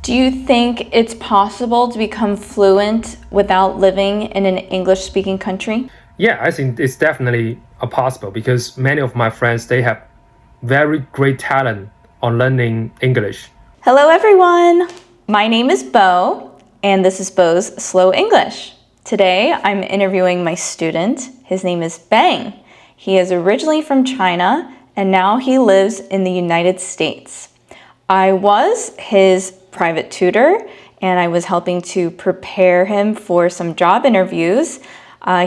Do you think it's possible to become fluent without living in an English-speaking country? Yeah, I think it's definitely possible because many of my friends, they have very great talent on learning English. Hello, everyone. My name is Bo, and this is Bo's Slow English. Today, I'm interviewing my student. His name is Bang. He is originally from China, and now he lives in the United States. I was his private tutor, and I was helping to prepare him for some job interviews.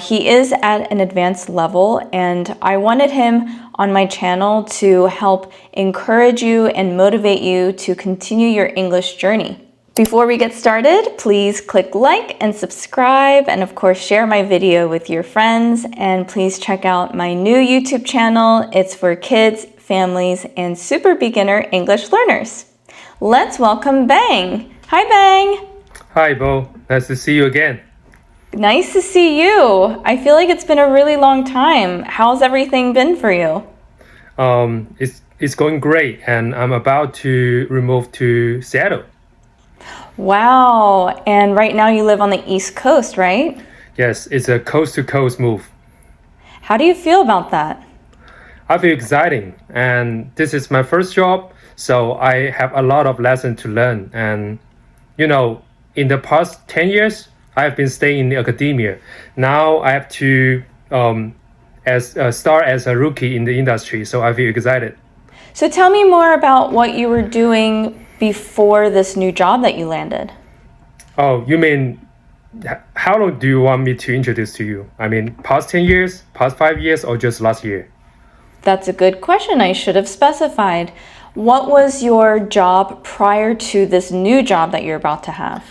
He is at an advanced level, and I wanted him on my channel to help encourage you and motivate you to continue your English journey. Before we get started, please click like and subscribe, and of course share my video with your friends, and please check out my new YouTube channel. It's for kids, families, and super beginner English learners. Let's welcome Bang. Hi, Bang. Hi, Bo. Nice to see you again. Nice to see you. I feel like it's been a really long time. How's everything been for you? It's going great, and I'm about to move to Seattle. Wow. And right now you live on the East Coast, right? Yes, it's a coast-to-coast move. How do you feel about that? I feel exciting, and this is my first job, so I have a lot of lessons to learn. And in the past 10 years, I have been staying in the academia. Now I have to start as a rookie in the industry, so I feel excited. So tell me more about what you were doing before this new job that you landed. Oh, you mean, how long do you want me to introduce to you? I mean, past 10 years, past 5 years, or just last year? That's a good question. I should have specified. What was your job prior to this new job that you're about to have?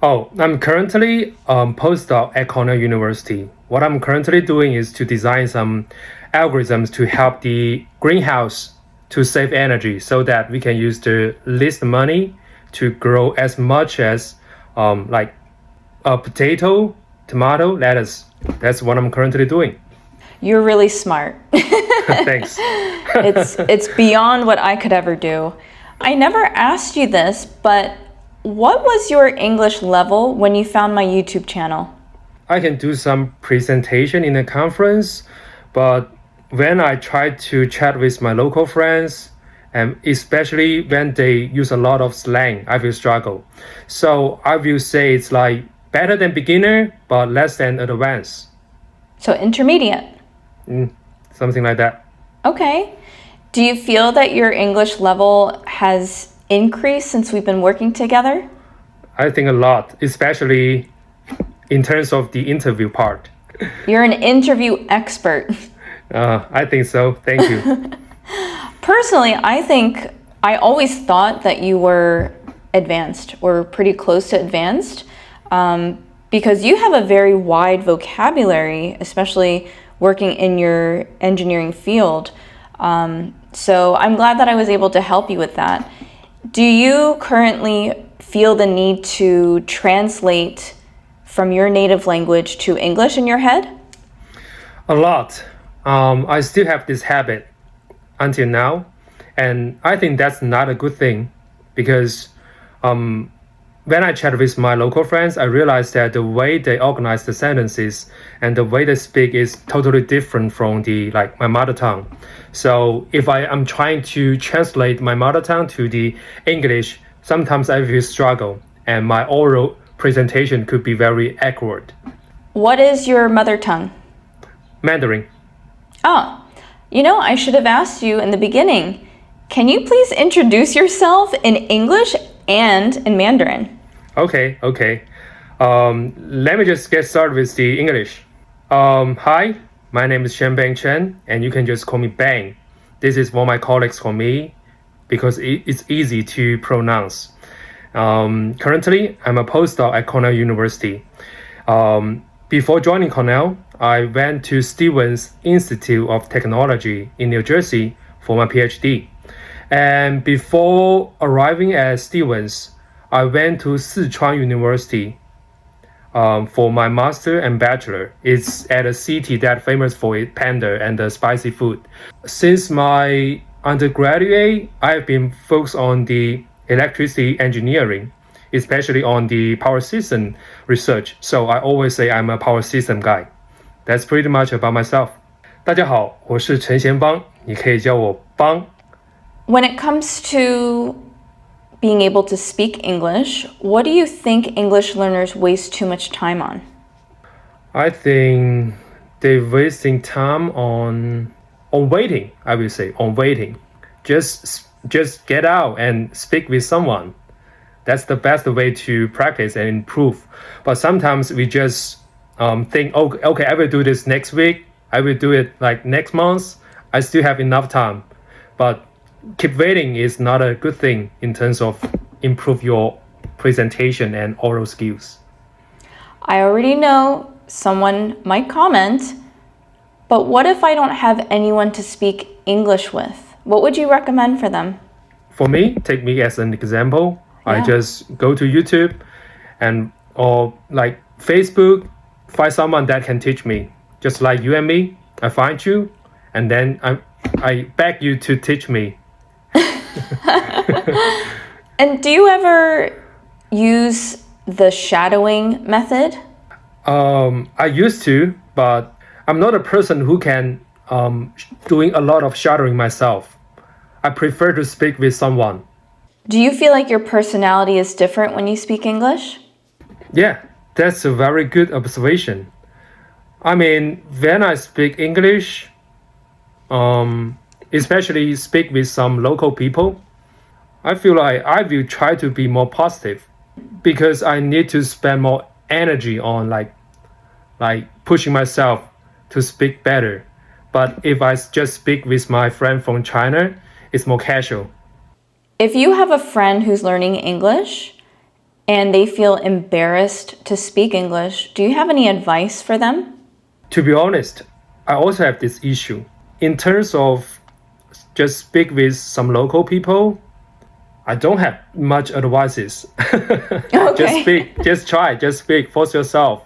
Oh, I'm currently postdoc at Cornell University. What I'm currently doing is to design some algorithms to help the greenhouse to save energy so that we can use the least money to grow as much as like a potato, tomato, lettuce. That's what I'm currently doing. You're really smart. Thanks. It's beyond what I could ever do. I never asked you this, but what was your English level when you found my YouTube channel? I can do some presentation in a conference, but when I try to chat with my local friends, and especially when they use a lot of slang, I will struggle. So I will say it's like better than beginner, but less than advanced. So intermediate. Something like that. Okay. Do you feel that your English level has increased since we've been working together? I think a lot, especially in terms of the interview part. You're an interview expert. I think so. Thank you. Personally, I always thought that you were advanced or pretty close to advanced because you have a very wide vocabulary, especially working in your engineering field. So I'm glad that I was able to help you with that. Do you currently feel the need to translate from your native language to English in your head? A lot. I still have this habit until now, and I think that's not a good thing because when I chat with my local friends, I realized that the way they organize the sentences and the way they speak is totally different from my mother tongue. So if I am trying to translate my mother tongue to the English, sometimes I will struggle, and my oral presentation could be very awkward. What is your mother tongue? Mandarin. Oh, I should have asked you in the beginning. Can you please introduce yourself in English and in Mandarin? Okay. Let me just get started with the English. Hi, my name is Shenbang Chen, and you can just call me Bang. This is what my colleagues call me because it's easy to pronounce. Currently, I'm a postdoc at Cornell University. Before joining Cornell, I went to Stevens Institute of Technology in New Jersey for my PhD. And before arriving at Stevens, I went to Sichuan University for my master and bachelor. It's at a city that's famous for its panda and the spicy food. Since my undergraduate, I've been focused on the electricity engineering. especially on the power system research. So I always say I'm a power system guy. That's pretty much about myself. 大家好，我是陈贤邦，你可以叫我邦。When it comes to being able to speak English, what do you think English learners waste too much time on? I think they're wasting time on waiting. I will say on waiting. Just get out and speak with someone. That's the best way to practice and improve. But sometimes we just think, oh, okay, I will do this next week. I will do it like next month. I still have enough time. But keep waiting is not a good thing in terms of improve your presentation and oral skills. I already know someone might comment, but what if I don't have anyone to speak English with? What would you recommend for them? For me, take me as an example. I Yeah. just go to YouTube or like Facebook, find someone that can teach me. Just like you and me, I find you, and then I beg you to teach me. And do you ever use the shadowing method? I used to, but I'm not a person who can doing a lot of shadowing myself. I prefer to speak with someone. Do you feel like your personality is different when you speak English? Yeah, that's a very good observation. I mean, when I speak English, especially speak with some local people, I feel like I will try to be more positive because I need to spend more energy on like pushing myself to speak better. But if I just speak with my friend from China, it's more casual. If you have a friend who's learning English and they feel embarrassed to speak English, do you have any advice for them? To be honest, I also have this issue. In terms of just speak with some local people, I don't have much advices. Okay. Just speak, just try, just speak, force yourself.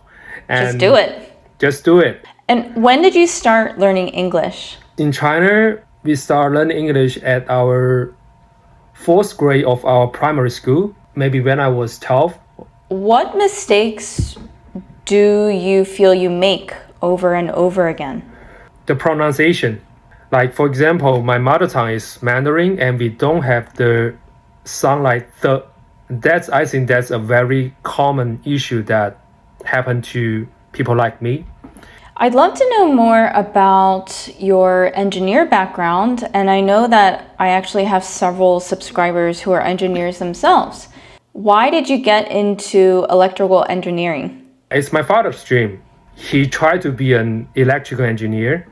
And Just do it. Just do it. And when did you start learning English? In China, we start learning English at our fourth grade of our primary school, maybe when I was 12. What mistakes do you feel you make over and over again? The pronunciation. Like, for example, my mother tongue is Mandarin and we don't have the sound like the. I think that's a very common issue that happened to people like me. I'd love to know more about your engineer background, and I know that I actually have several subscribers who are engineers themselves. Why did you get into electrical engineering? It's my father's dream. He tried to be an electrical engineer,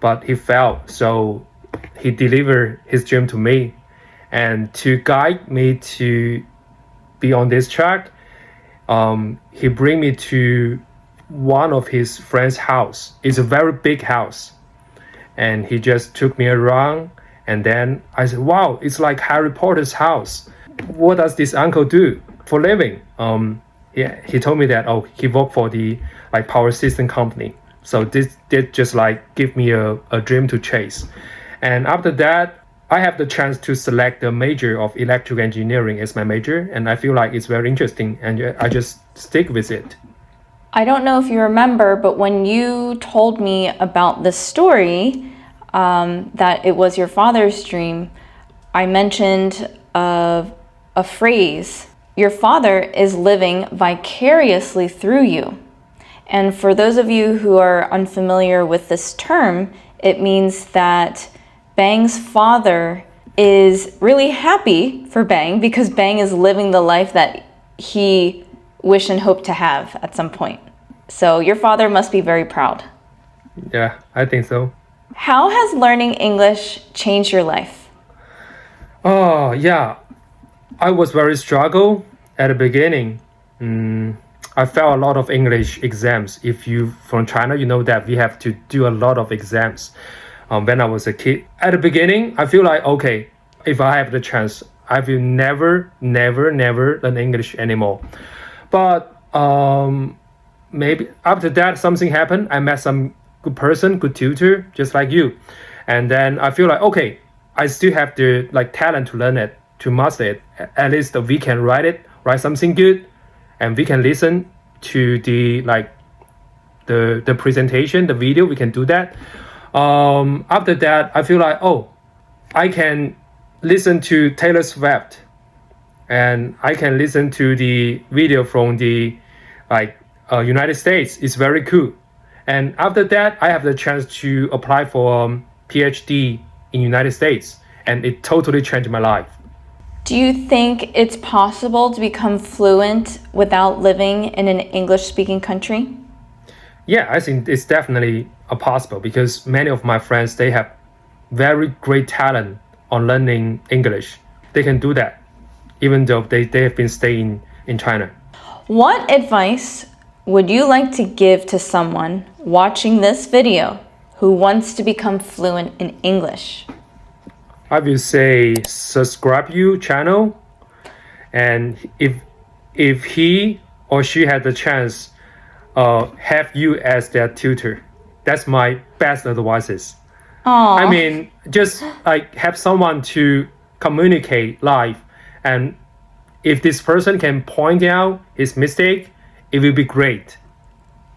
but he failed. So he delivered his dream to me. And to guide me to be on this track, he bring me to one of his friend's house. It's a very big house. And he just took me around. And then I said, wow, it's like Harry Potter's house. What does this uncle do for living? He told me that, he worked for the power system company. So this did just give me a dream to chase. And after that, I have the chance to select the major of electrical engineering as my major. And I feel like it's very interesting and I just stick with it. I don't know if you remember, but when you told me about the story, that it was your father's dream, I mentioned a phrase. Your father is living vicariously through you. And for those of you who are unfamiliar with this term, it means that Bang's father is really happy for Bang because Bang is living the life that he wished and hoped to have at some point. So your father must be very proud. Yeah, I think so. How has learning English changed your life? Oh, yeah. I was very struggle at the beginning. I failed a lot of English exams. If you from China, you know that we have to do a lot of exams. When I was a kid, at the beginning, I feel like, okay, if I have the chance, I will never learn English anymore. But maybe after that, something happened. I met some good person, good tutor, just like you. And then I feel like, okay, I still have the talent to learn it, to master it. At least we can write it write something good, and we can listen to the presentation, the video. We can do that. After that, I feel like, oh, I can listen to Taylor Swift, and I can listen to the video from the United States. It's very cool. And after that, I have the chance to apply for PhD in United States, and it totally changed my life. Do you think it's possible to become fluent without living in an English-speaking country? Yeah, I think it's definitely possible because many of my friends, they have very great talent on learning English. They can do that even though they have been staying in China. What advice would you like to give to someone watching this video who wants to become fluent in English? I will say subscribe your channel, and if he or she had the chance, have you as their tutor. That's my best advices. Aww. I mean, just have someone to communicate live, and if this person can point out his mistake, it will be great.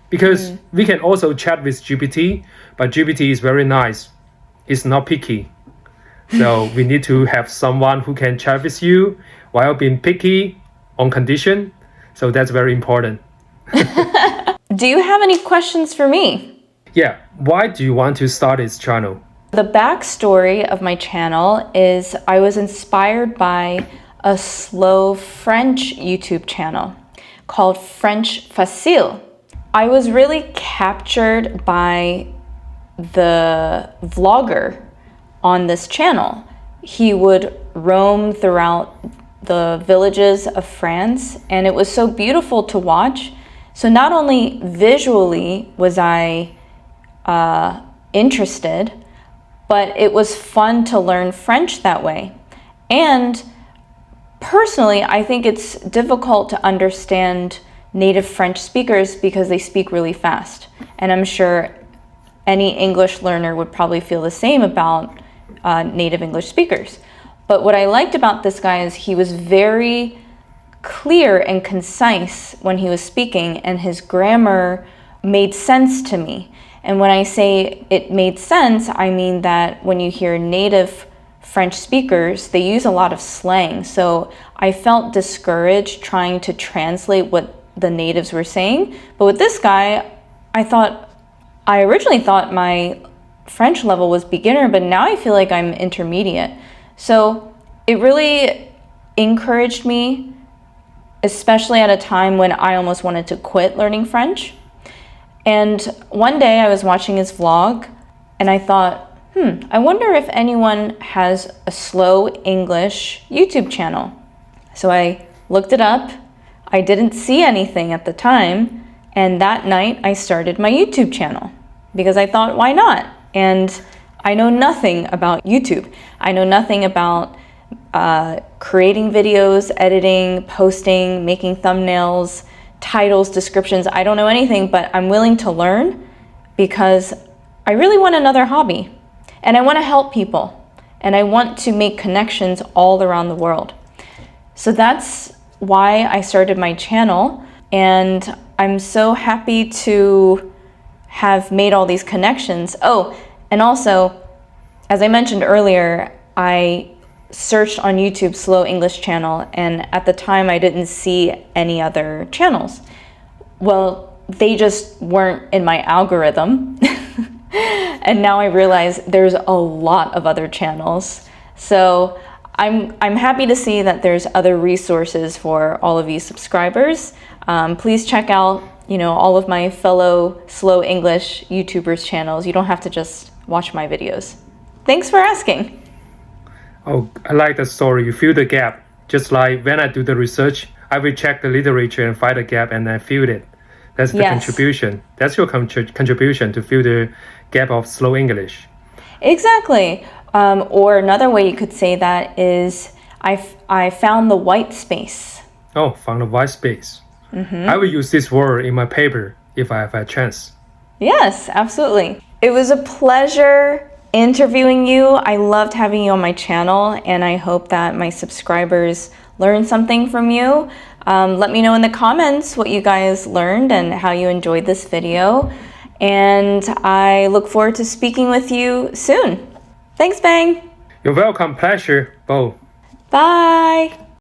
Because we can also chat with GPT, but GPT is very nice. It's not picky. So we need to have someone who can chat with you while being picky on condition. So that's very important. Do you have any questions for me? Yeah, why do you want to start this channel? The backstory of my channel is I was inspired by a slow French YouTube channel called French Facile. I was really captured by the vlogger on this channel. He would roam throughout the villages of France, and it was so beautiful to watch. So not only visually was I interested, but it was fun to learn French that way. And personally, I think it's difficult to understand native French speakers because they speak really fast. And I'm sure any English learner would probably feel the same about native English speakers. But what I liked about this guy is he was very clear and concise when he was speaking, and his grammar made sense to me. And when I say it made sense, I mean that when you hear native French speakers, they use a lot of slang. So I felt discouraged trying to translate what the natives were saying. But with this guy, I originally thought my French level was beginner, but now I feel like I'm intermediate. So it really encouraged me, especially at a time when I almost wanted to quit learning French. And one day I was watching his vlog and I thought, I wonder if anyone has a slow English YouTube channel. So I looked it up. I didn't see anything at the time. And that night I started my YouTube channel because I thought, why not? And I know nothing about YouTube. I know nothing about creating videos, editing, posting, making thumbnails, titles, descriptions. I don't know anything, but I'm willing to learn because I really want another hobby and I want to help people and I want to make connections all around the world. So that's why I started my channel, and I'm so happy to have made all these connections. Oh, and also, as I mentioned earlier, I searched on YouTube Slow English channel, and at the time I didn't see any other channels. Well, they just weren't in my algorithm. And now I realize there's a lot of other channels. So I'm happy to see that there's other resources for all of you subscribers. Please check out, all of my fellow Slow English YouTubers channels. You don't have to just watch my videos. Thanks for asking. Oh, I like the story. You fill the gap. Just like when I do the research, I will check the literature and find the gap and then fill it. That's the contribution. That's your contribution to fill the gap of slow English. Exactly. Or another way you could say that is I found the white space. Oh, found the white space. I will use this word in my paper if I have a chance. Yes, absolutely. It was a pleasure interviewing you. I loved having you on my channel, and I hope that my subscribers learned something from you. Let me know in the comments what you guys learned and how you enjoyed this video. And I look forward to speaking with you soon. Thanks, Bang. You're welcome. Pleasure, Bo. Bye.